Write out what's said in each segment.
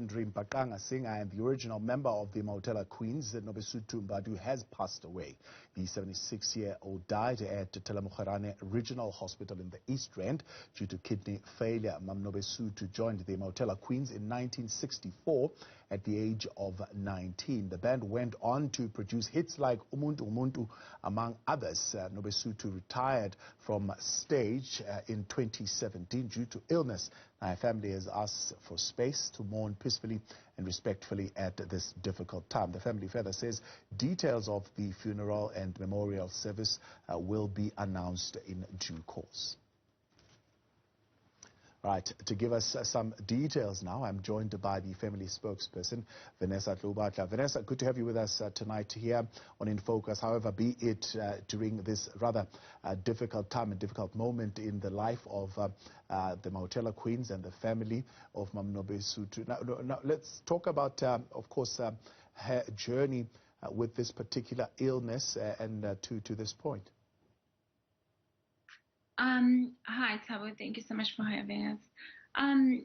legendary Mbaqanga singer and the original member of the Mautela Queens, Nobesuthu Mbadu, has passed away. The 76-year-old died at Telamukharane Regional Hospital in the East Rand due to kidney failure. Nobesuthu joined the Mautela Queens in 1964 at the age of 19. The band went on to produce hits like Umuntu Umuntu, among others. Nobesuthu retired from stage in 2017 due to illness. Our family has asked for space to mourn peacefully and respectfully at this difficult time. The family further says details of the funeral and memorial service will be announced in due course. Right, to give us some details now, I'm joined by the family spokesperson, Vanessa Tloubatla. Vanessa, good to have you with us tonight here on In Focus. However, be it during this rather difficult time and difficult moment in the life of the Mautela Queens and the family of Nobesuthu. Now, let's talk about, of course, her journey with this particular illness and to this point. Hi, Tabo. Thank you so much for having us.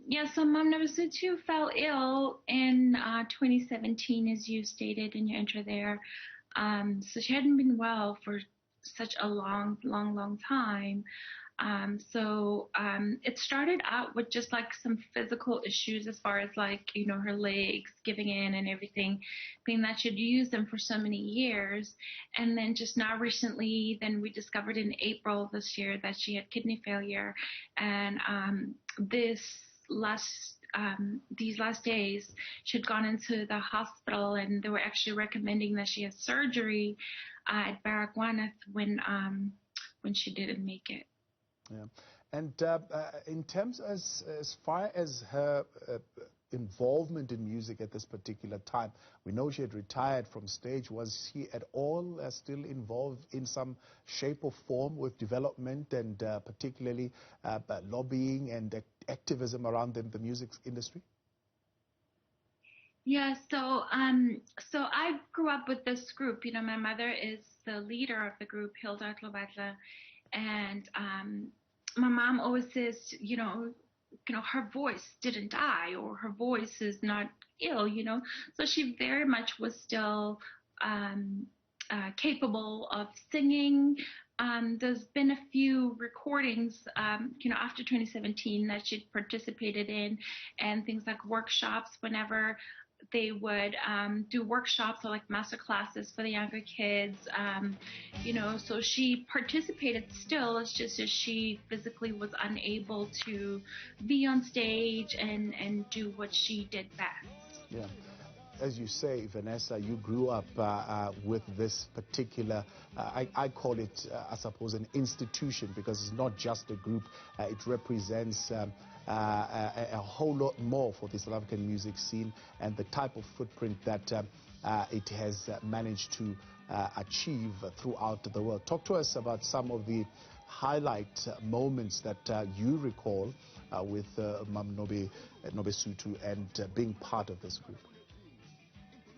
Yeah, so Nobesuthu fell ill in 2017, as you stated in your intro there. So she hadn't been well for such a long time. It started out with just like some physical issues as far as like, you know, her legs giving in and everything, being that she'd used them for so many years. And then just now recently, then we discovered in April this year that she had kidney failure. And these last days, she'd gone into the hospital and they were actually recommending that she have surgery at Baragwanath when she didn't make it. Yeah, and in terms as far as her involvement in music at this particular time, we know she had retired from stage. Was she at all still involved in some shape or form with development and particularly lobbying and activism around the music industry? Yeah, so I grew up with this group. You know, my mother is the leader of the group, Hilda Tloubatla, and my mom always says, you know, her voice didn't die or her voice is not ill, you know. So she very much was still capable of singing. There's been a few recordings, you know, after 2017 that she'd participated in, and things like workshops whenever they would do workshops or like master classes for the younger kids, you know, so she participated still. It's just that she physically was unable to be on stage and do what she did best. Yeah. As you say, Vanessa, you grew up with this particular, I call it, I suppose, an institution, because it's not just a group. It represents a whole lot more for the South African music scene and the type of footprint that it has managed to achieve throughout the world. Talk to us about some of the highlight moments that you recall with Nobesuthu and being part of this group.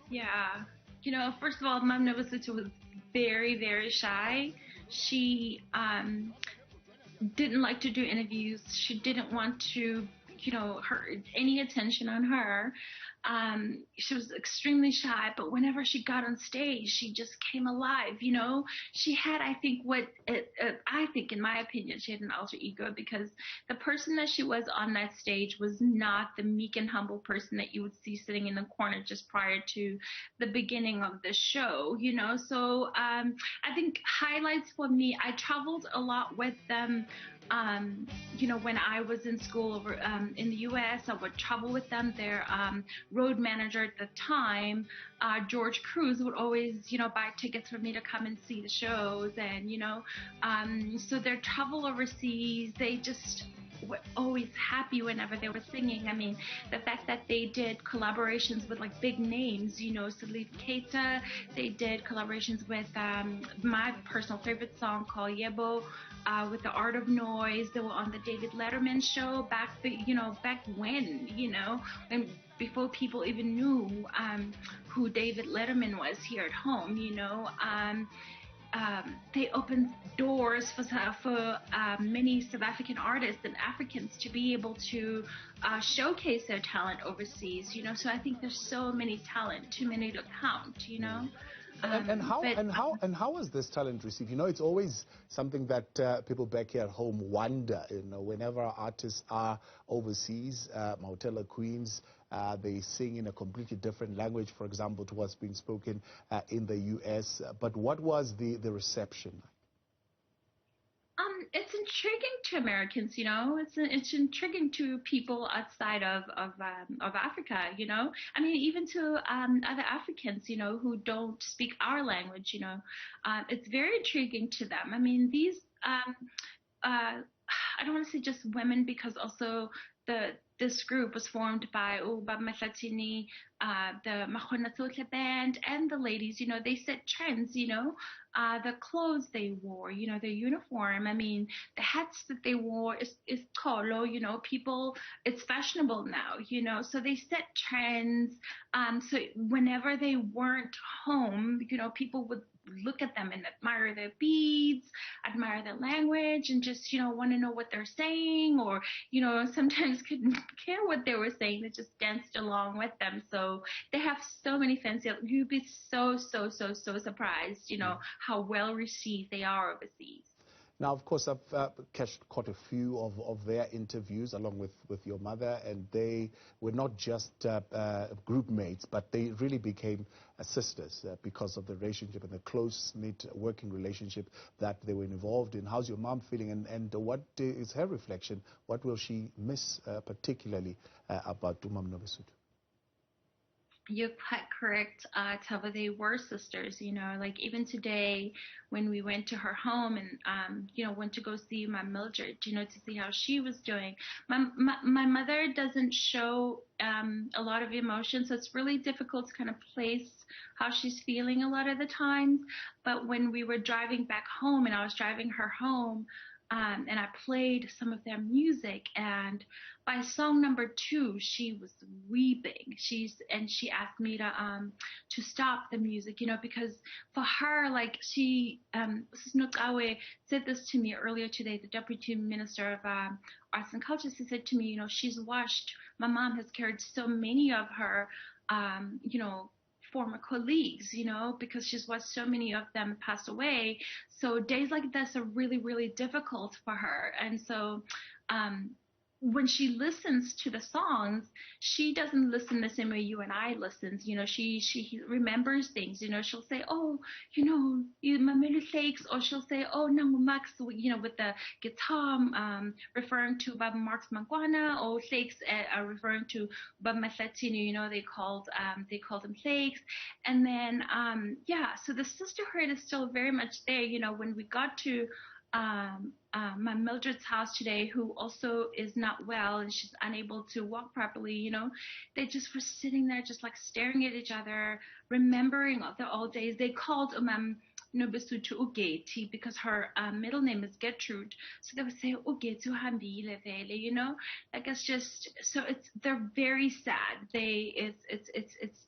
Yeah, you know, first of all, Nobesuthu was very shy. She didn't like to do interviews. She didn't want to, you know, any attention on her. She was extremely shy, but whenever she got on stage, she just came alive, you know. She had, I think, I think, in my opinion, she had an alter ego, because the person that she was on that stage was not the meek and humble person that you would see sitting in the corner just prior to the beginning of the show, you know. So I think highlights for me, I traveled a lot with them. You know, when I was in school over in the U.S., I would travel with them. Their road manager at the time, George Cruz, would always, you know, buy tickets for me to come and see the shows. And, you know, so their travel overseas, they just were always happy whenever they were singing. I mean, the fact that they did collaborations with like big names, you know, Salif Keita, they did collaborations with my personal favorite song called Yebo, with the Art of Noise. They were on the David Letterman show back when, you know, and before people even knew who David Letterman was here at home, you know. they opened doors for many South African artists and Africans to be able to showcase their talent overseas. So I think there's so many talent, too many to count. And how was this talent received? It's always something that people back here at home wonder. Whenever artists are overseas, Mautela Queens, they sing in a completely different language, for example, to what's being spoken in the U.S. But what was the reception? It's intriguing to Americans, It's intriguing to people outside of Africa, I mean, even to other Africans, who don't speak our language, it's very intriguing to them. I mean, these I don't want to say just women, because also this group was formed by Mbabu, the Makgonatsotle band, and the ladies. They set trends. The clothes they wore, their uniform. I mean, the hats that they wore is kolo. People, it's fashionable now. So they set trends. So whenever they weren't home, people would look at them and admire their beads, admire their language, and just, want to know what they're saying, or, sometimes couldn't care what they were saying. They just danced along with them. So they have so many fans. You'd be so surprised, how well received they are overseas. Now, of course, I've caught a few of their interviews along with your mother, and they were not just group mates, but they really became sisters because of the relationship and the close-knit working relationship that they were involved in. How's your mom feeling, and what is her reflection? What will she miss particularly about Nobesuthu? You're quite correct, Tava. They were sisters, like even today when we went to her home and, went to go see my Mildred, to see how she was doing. My mother doesn't show a lot of emotion, so it's really difficult to kind of place how she's feeling a lot of the times. But when we were driving back home and I was driving her home, and I played some of their music, and by song number 2, she was weeping. She asked me to stop the music, because for her, like she, Nokawe said this to me earlier today, the Deputy Minister of Arts and Culture. She said to me, she's watched, my mom has carried so many of her, former colleagues, because she's watched so many of them pass away. So days like this are really, really difficult for her. And so when she listens to the songs, she doesn't listen the same way you and I listen. She remembers things. She'll say, oh, Mamelu Flakes, or she'll say, oh, Nangu Max, with the guitar, referring to Baba Marx Mangwana, or Flakes referring to Baba Masatini. They called them Flakes. And then, so the sisterhood is still very much there. When we got to my Mildred's house today, who also is not well and she's unable to walk properly, they just were sitting there just like staring at each other, remembering the old days. They called Nobesuthu Ugeti because her middle name is Gertrude. So they would say, Ugetu hambile vele, like it's just, so they're very sad. It's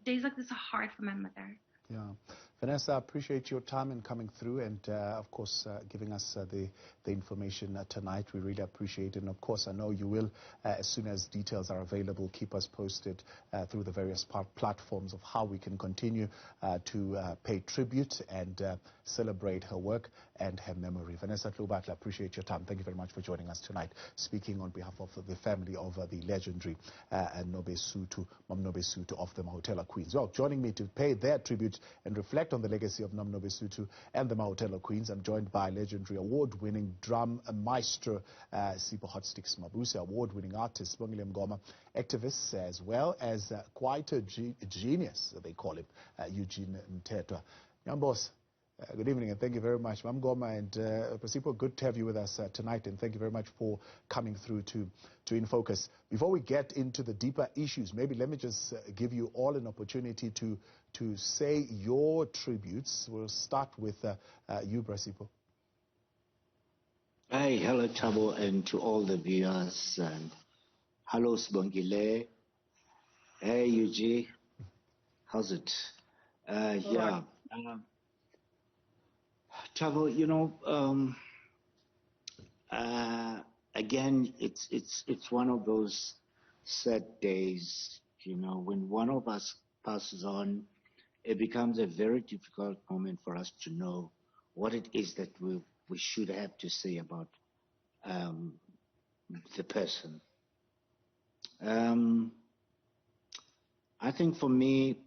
days like this are hard for my mother. Yeah. Vanessa, I appreciate your time in coming through and, of course, giving us the information tonight. We really appreciate it. And, of course, I know you will, as soon as details are available, keep us posted through the various platforms of how we can continue to pay tribute and celebrate her work and her memory. Vanessa Tloubatla, I appreciate your time. Thank you very much for joining us tonight, speaking on behalf of the family of the legendary Nobesuthu of the Mautela Queens. Well, joining me to pay their tribute and reflect on the legacy of Nobesuthu and the Mautela Queens, I'm joined by legendary award-winning drum maestro Sipho Hotstix Mabuse, award-winning artist Sibongile Mngoma, activists, as well as Kwaito genius, they call him, Eugene Mthethwa. Young boss, good evening and thank you very much. Mngoma and Sipho, good to have you with us tonight, and thank you very much for coming through to In Focus. Before we get into the deeper issues, maybe let me just give you all an opportunity to say your tributes. We'll start with you, Sipho. Hi, hello, Chabo, and to all the viewers. And hello, Sibongile. Hey, Eugene. How's it? Yeah. Tavo, again, it's one of those sad days, when one of us passes on. It becomes a very difficult moment for us to know what it is that we should have to say about the person. I think for me,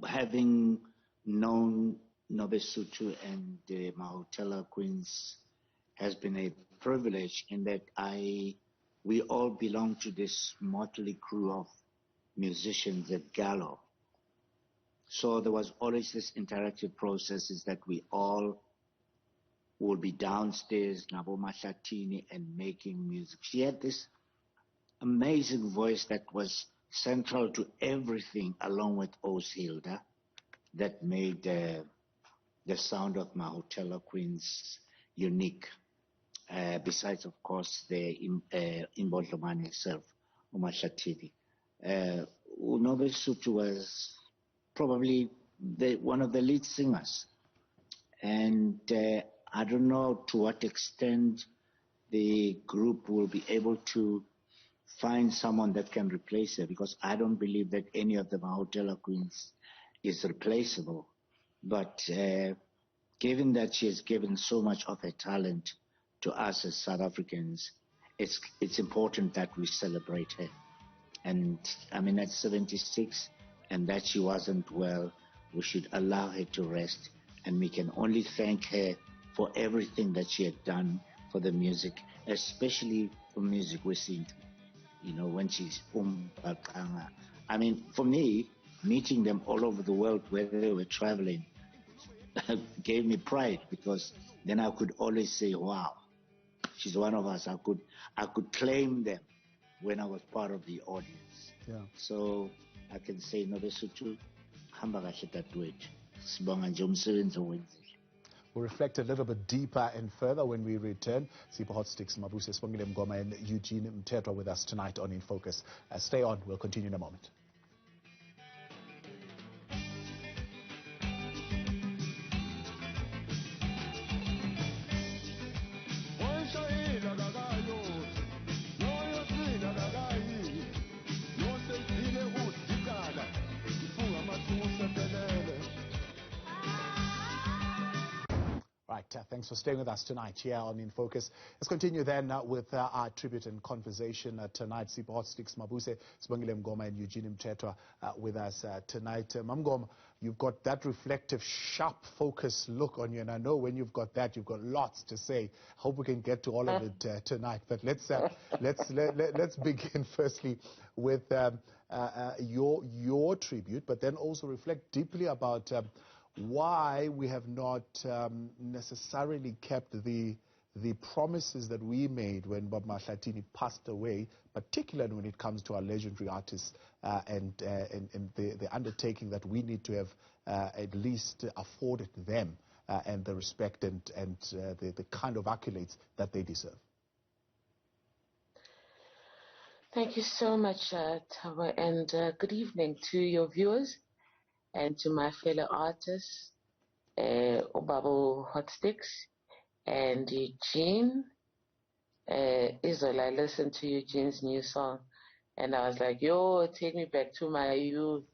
having known Nobesuthu and the Mahotella Queens has been a privilege in that we all belong to this motley crew of musicians at Gallo. So there was always this interactive process is that we all would be downstairs, Nabo Mashatini, and making music. She had this amazing voice that was central to everything, along with Oshilda, that made the sound of Mahotella Queens unique. Besides, of course, the Imbodlomane herself, Umashatini. Nobesuthu was probably one of the lead singers. And I don't know to what extent the group will be able to find someone that can replace her, because I don't believe that any of the Mahotella Queens is replaceable. But given that she has given so much of her talent to us as South Africans, it's important that we celebrate her. And I mean, at 76, and that she wasn't well, we should allow her to rest. And we can only thank her for everything that she had done for the music, especially for music we sing, when she's Mbaqanga. I mean, for me, meeting them all over the world where they were traveling gave me pride, because then I could always say, wow, she's one of us. I could claim them when I was part of the audience. Yeah. So I can say, Nobesuthu, hamba kahle dadewethu. Sibonga nje umsebenzi owenzile. We'll reflect a little bit deeper and further when we return. Sipho Hotstix Mabuse, Sibongile Mngoma, and Eugene Mthethwa with us tonight on In Focus. Stay on. We'll continue in a moment. Thanks for staying with us tonight here on In Focus. Let's continue then with our tribute and conversation tonight. Sipho Hotstix Mabuse, Sibongile Mngoma, and Eugene Mthethwa with us tonight. Mngoma, you've got that reflective, sharp, focused look on you, and I know when you've got that, you've got lots to say. Hope we can get to all of it tonight. But let's begin firstly with your tribute, but then also reflect deeply about why we have not necessarily kept the promises that we made when Bob Mahlatini passed away, particularly when it comes to our legendary artists and the undertaking that we need to have at least afforded them and the respect and the kind of accolades that they deserve. Thank you so much, Tawa, and good evening to your viewers and to my fellow artists, Mbabu Hotstix and Eugene. Israel, I listened to Eugene's new song, and I was like, yo, take me back to my youth.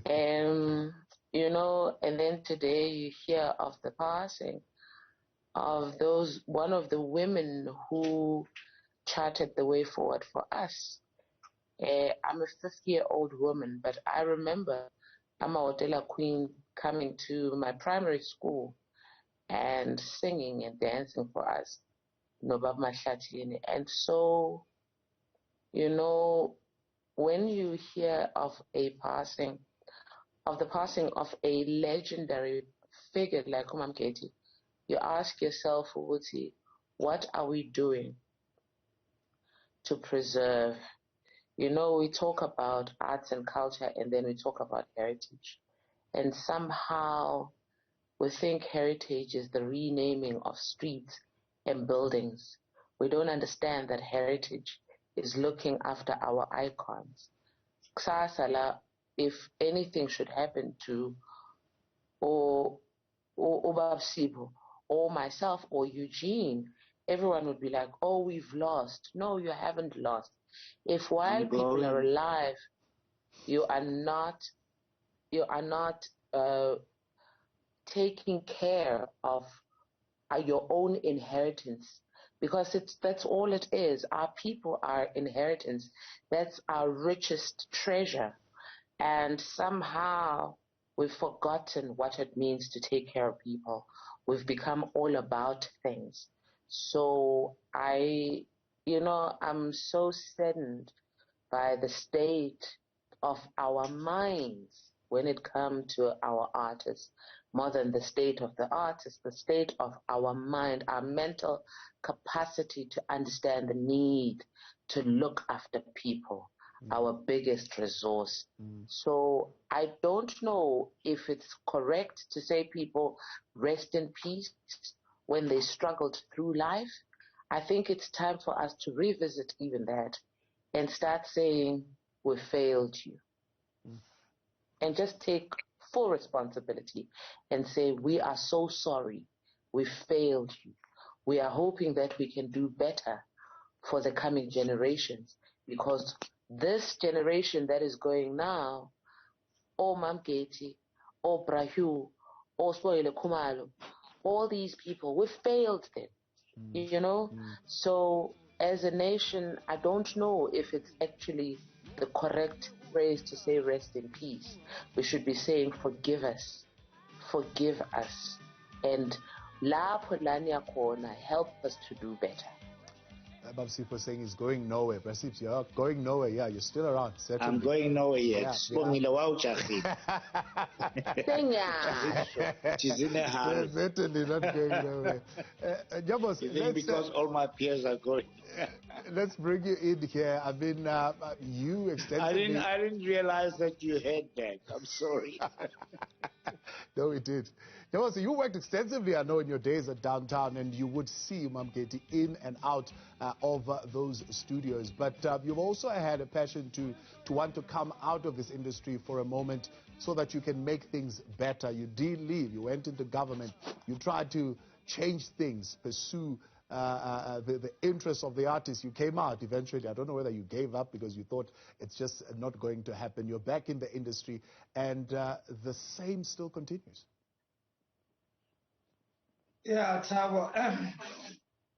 And then today you hear of the passing of one of the women who charted the way forward for us. I'm a 50-year-old woman, but I remember I'm a Mahotella Queen coming to my primary school and singing and dancing for us, Nobab Mahlatini. And so, when you hear of the passing of a legendary figure like Umamketi, you ask yourself, Uti, what are we doing to preserve? We talk about arts and culture, and then we talk about heritage. And somehow we think heritage is the renaming of streets and buildings. We don't understand that heritage is looking after our icons. Ksasala, if anything should happen to, or or Sipho, or myself, or Eugene, everyone would be like, oh, we've lost. No, you haven't lost. If while people are alive, you are not taking care of your own inheritance, because that's all it is. Our people are inheritance. That's our richest treasure. And somehow we've forgotten what it means to take care of people. We've become all about things. So I'm so saddened by the state of our minds when it comes to our artists, more than the state of the artist, the state of our mind, our mental capacity to understand the need to look after people, our biggest resource. So I don't know if it's correct to say people rest in peace when they struggled through life. I think it's time for us to revisit even that and start saying, we failed you. And just take full responsibility and say, we are so sorry. We failed you. We are hoping that we can do better for the coming generations, because this generation that is going now, or Mamgeti, or Brahu, or Soile Kumalo, all these people, we failed them, So as a nation, I don't know if it's actually the correct phrase to say rest in peace. We should be saying forgive us, and lapho lana khona, help us to do better. Sipho saying he's going nowhere. Perhaps you're going nowhere. Yeah, you're still around. Certainly. I'm going nowhere yet. Sibongile She's in a hurry. Certainly not going nowhere. Jabos, because all my peers are going. Let's bring you in here. I mean, you extensively... I didn't realize that you had that. I'm sorry. No, it did. So you worked extensively, I know, in your days at Downtown, and you would see Mamgeti in and out of those studios. But you've also had a passion to want to come out of this industry for a moment so that you can make things better. You did leave. You went into government. You tried to change things, pursue the interests of the artists. You came out eventually. I don't know whether you gave up because you thought it's just not going to happen. You're back in the industry, and the same still continues. Yeah, Thabo.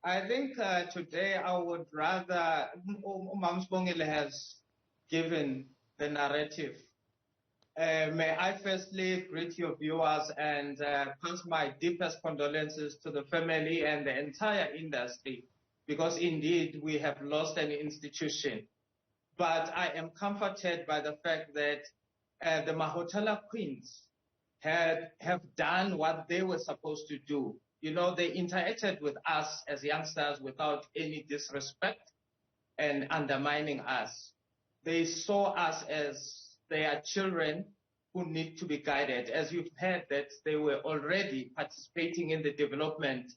I think today I would rather, Sibongile has given the narrative. May I firstly greet your viewers and pass my deepest condolences to the family and the entire industry, because indeed we have lost an institution. But I am comforted by the fact that the Mahotela Queens have done what they were supposed to do. You know, they interacted with us as youngsters without any disrespect and undermining us. They saw us as their children who need to be guided. As you've heard, that they were already participating in the development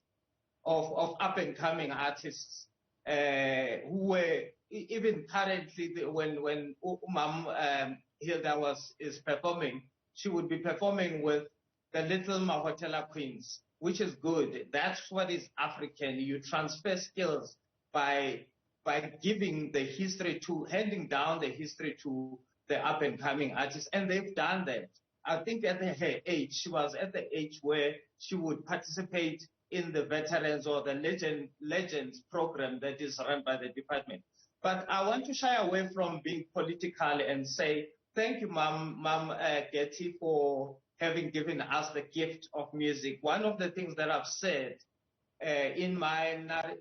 of up-and-coming artists who were, even currently, when Hilda is performing, she would be performing with the little Mahotela Queens, which is good. That's what is African. You transfer skills by giving the history handing down the history to the up-and-coming artists, and they've done that. I think at her age, she was at the age where she would participate in the veterans or the legends program that is run by the department. But I want to shy away from being political and say, thank you, Ma'am Getty, for having given us the gift of music. One of the things that I've said in my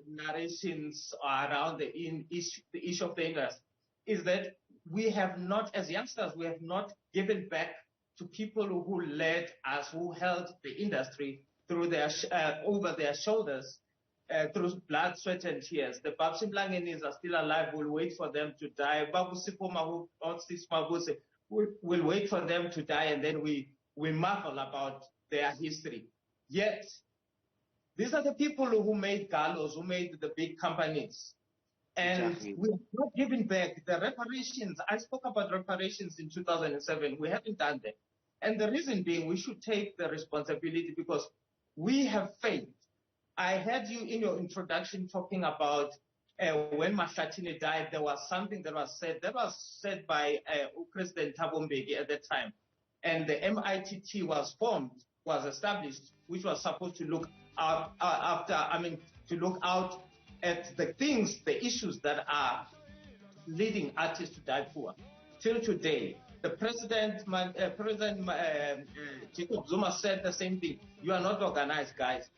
narrations around the issue of the industry is that we have not, as youngsters, we have not given back to people who led us, who held the industry through their over their shoulders, through blood, sweat, and tears. The Babsimlangenis are still alive. We'll wait for them to die. Sipho Hotstix Mabuse, we'll wait for them to die, and then we marvel about their history. Yet, these are the people who made gallows, who made the big companies. And exactly. We're not giving back the reparations. I spoke about reparations in 2007. We haven't done that. And the reason being, we should take the responsibility because we have failed. I heard you in your introduction talking about when Mahlatini died, there was something that was said by President Thabo Mbeki at that time. And the MITT was established, which was supposed to look out to look out at the things, the issues that are leading artists to die poor. Till today, the President Jacob Zuma said the same thing. You are not organized, guys.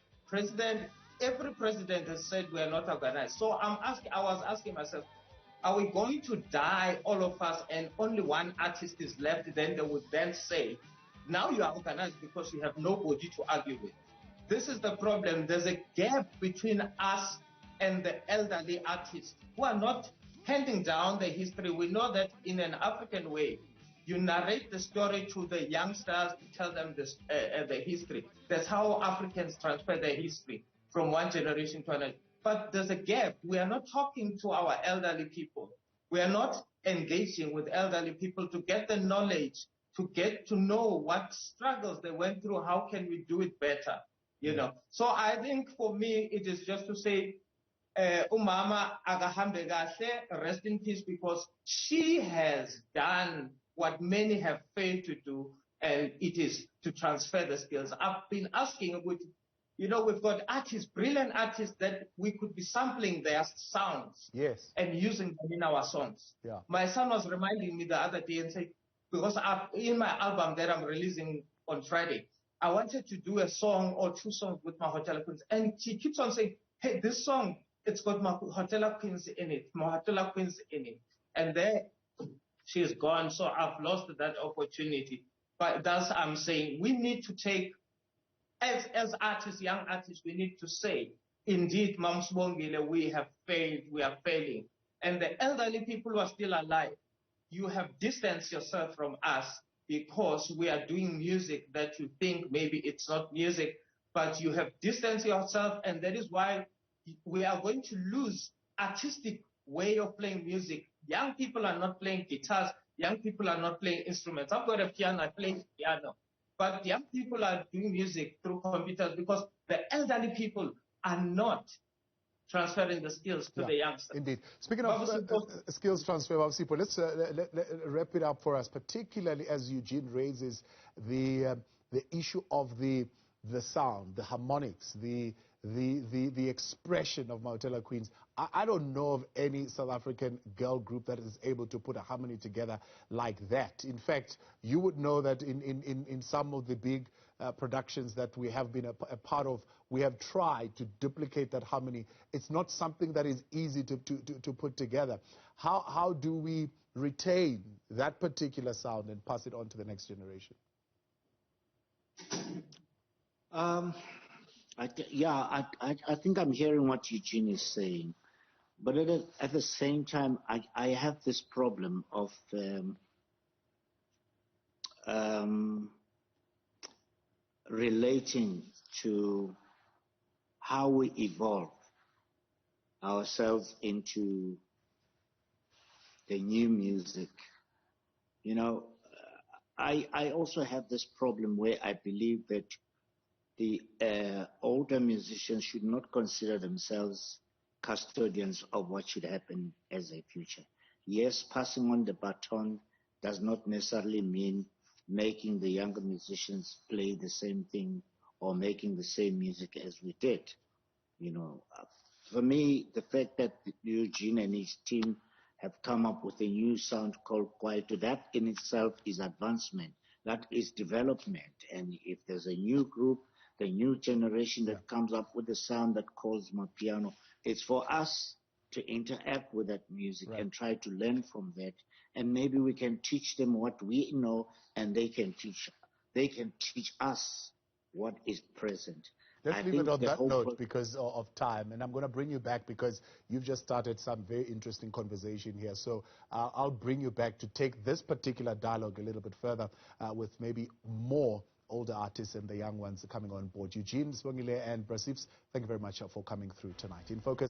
Every president has said we are not organized. So I was asking myself, are we going to die, all of us, and only one artist is left? Then they would then say, now you are organized because you have nobody to argue with. This is the problem. There's a gap between us and the elderly artists who are not handing down the history. We know that in an African way, you narrate the story to the youngsters to tell them the history. That's how Africans transfer their history from one generation to another. But there's a gap. We are not talking to our elderly people. We are not engaging with elderly people to get the knowledge, to get to know what struggles they went through. How can we do it better? You know. So I think for me, it is just to say, Umama agahambe kahle, rest in peace, because she has done what many have failed to do, and it is to transfer the skills. I've been asking, we've got artists, brilliant artists, that we could be sampling their sounds and using them in our songs. Yeah. My son was reminding me the other day and said, because in my album that I'm releasing on Friday, I wanted to do a song or two songs with my Hotel Queens. And she keeps on saying, hey, this song, it's got my Hotel Queens in it, my Hotel Queens in it. And there she's gone, so I've lost that opportunity. But that's I'm saying, we need to take, as artists, young artists, we need to say, indeed, Mam Sibongile, we have failed, we are failing. And the elderly people who are still alive, you have distanced yourself from us because we are doing music that you think maybe it's not music, but you have distanced yourself, and that is why we are going to lose artistic way of playing music. Young people are not playing guitars, young people are not playing instruments. I've got a piano, I play piano. But young people are doing music through computers because the elderly people are not transferring the skills to the youngsters. Indeed. Speaking of skills transfer, Sipho, let's wrap it up for us, particularly as Eugene raises the issue of the sound, the harmonics, the expression of Mautela Queens. I don't know of any South African girl group that is able to put a harmony together like that. In fact, you would know that in some of the big productions that we have been a part of, we have tried to duplicate that harmony. It's not something that is easy to put together. How do we retain that particular sound and pass it on to the next generation? I think I'm hearing what Eugene is saying, but at the same time, I have this problem of relating to how we evolve ourselves into the new music. You know, I also have this problem where I believe that the older musicians should not consider themselves custodians of what should happen as a future. Yes, passing on the baton does not necessarily mean making the younger musicians play the same thing or making the same music as we did. You know, for me, the fact that Eugene and his team have come up with a new sound called Kwaito, that in itself is advancement. That is development. And if there's a new group, the new generation that comes up with a sound that calls Mapiano, it's for us to interact with that music and try to learn from that. And maybe we can teach them what we know, and they can teach us what is present. Let's leave it on that note because of time, and I'm going to bring you back because you've just started some very interesting conversation here. So I'll bring you back to take this particular dialogue a little bit further with maybe more older artists and the young ones coming on board. Eugene, Sibongile, and Brasifs, thank you very much for coming through tonight. In Focus.